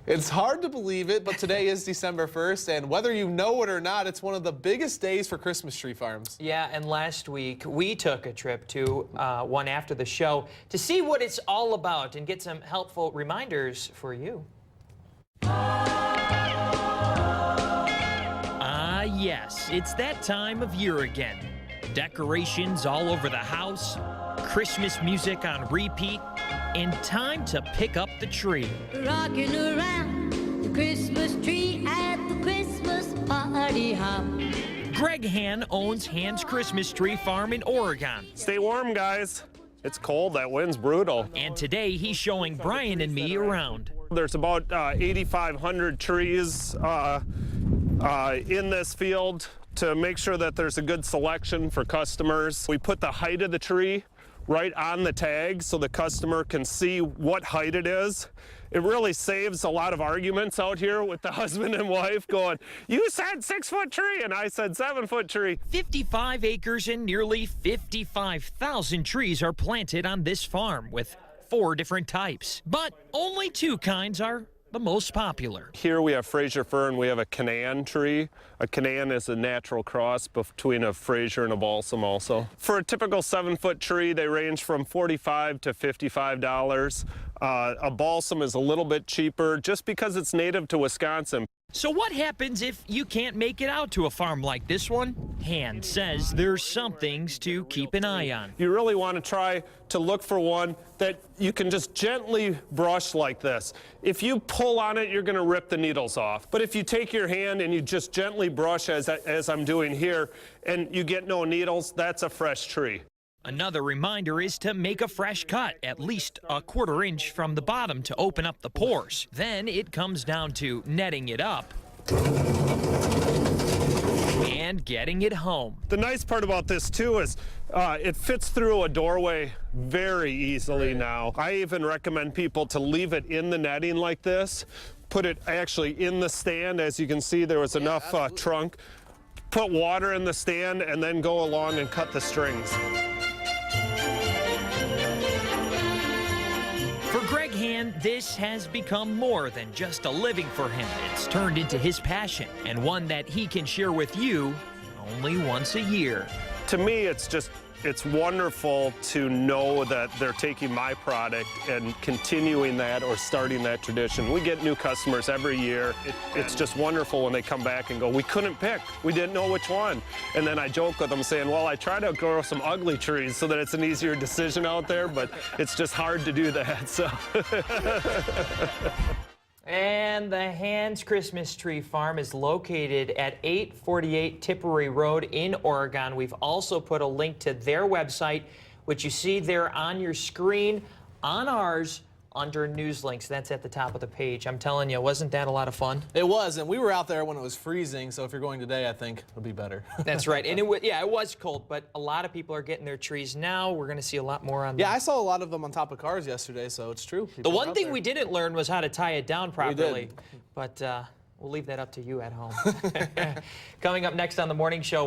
It's hard to believe it, but today is December 1st, and whether you know it or not, it's one of the biggest days for Christmas tree farms. Yeah, and last week we took a trip to one after the show to see what it's all about and get some helpful reminders for you. Yes, it's that time of year again. Decorations all over the house, Christmas music on repeat, and time to pick up the tree. Rocking around the Christmas tree at the Christmas party hop. Greg Hann owns Hann's Christmas Tree Farm in Oregon. Stay warm, guys. It's cold, that wind's brutal. And today he's showing Brian and me around. There's about 8,500 trees in this field to make sure that there's a good selection for customers. We put the height of the tree right on the tag so the customer can see what height it is. It really saves a lot of arguments out here with the husband and wife going, you said 6-foot tree and I said 7-foot tree. 55 acres and nearly 55,000 trees are planted on this farm with 4 different types. But only 2 kinds are the most popular. Here we have Fraser fir and we have a Canaan tree. A Canaan is a natural cross between a Fraser and a balsam also. For a typical 7-foot tree, they range from $45 to $55. A balsam is a little bit cheaper just because it's native to Wisconsin. So what happens if you can't make it out to a farm like this one? Hann says there's some things to keep an eye on. You really want to try to look for one that you can just gently brush like this. If you pull on it, you're going to rip the needles off. But if you take your hand and you just gently brush as I'm doing here and you get no needles, that's a fresh tree. Another reminder is to make a fresh cut, at least a 1/4 inch from the bottom to open up the pores. Then it comes down to netting it up and getting it home. The nice part about this too is it fits through a doorway very easily now. I even recommend people to leave it in the netting like this, put it actually in the stand. As you can see, there was enough trunk. Put water in the stand and then go along and cut the strings. For Greg Hann, this has become more than just a living for him. It's turned into his passion, and one that he can share with you only once a year. To me, it's wonderful to know that they're taking my product and continuing that or starting that tradition. We get new customers every year. It's just wonderful when they come back and go, we couldn't pick. We didn't know which one. And then I joke with them saying, well, I try to grow some ugly trees so that it's an easier decision out there, but it's just hard to do that. So. And the Hann's Christmas Tree Farm is located at 848 Tipperary Road in Oregon. We've also put a link to their website, which you see there on your screen, on ours, under news links. That's at the top of the page. I'm telling you, wasn't that a lot of fun? It was, and we were out there when it was freezing, so if you're going today, I think it'll be better. That's right. And it was cold, but a lot of people are getting their trees now. We're going to see a lot more on Yeah, I saw a lot of them on top of cars yesterday, so it's true. The one thing we didn't learn was how to tie it down properly. But we'll leave that up to you at home. Coming up next on the morning show.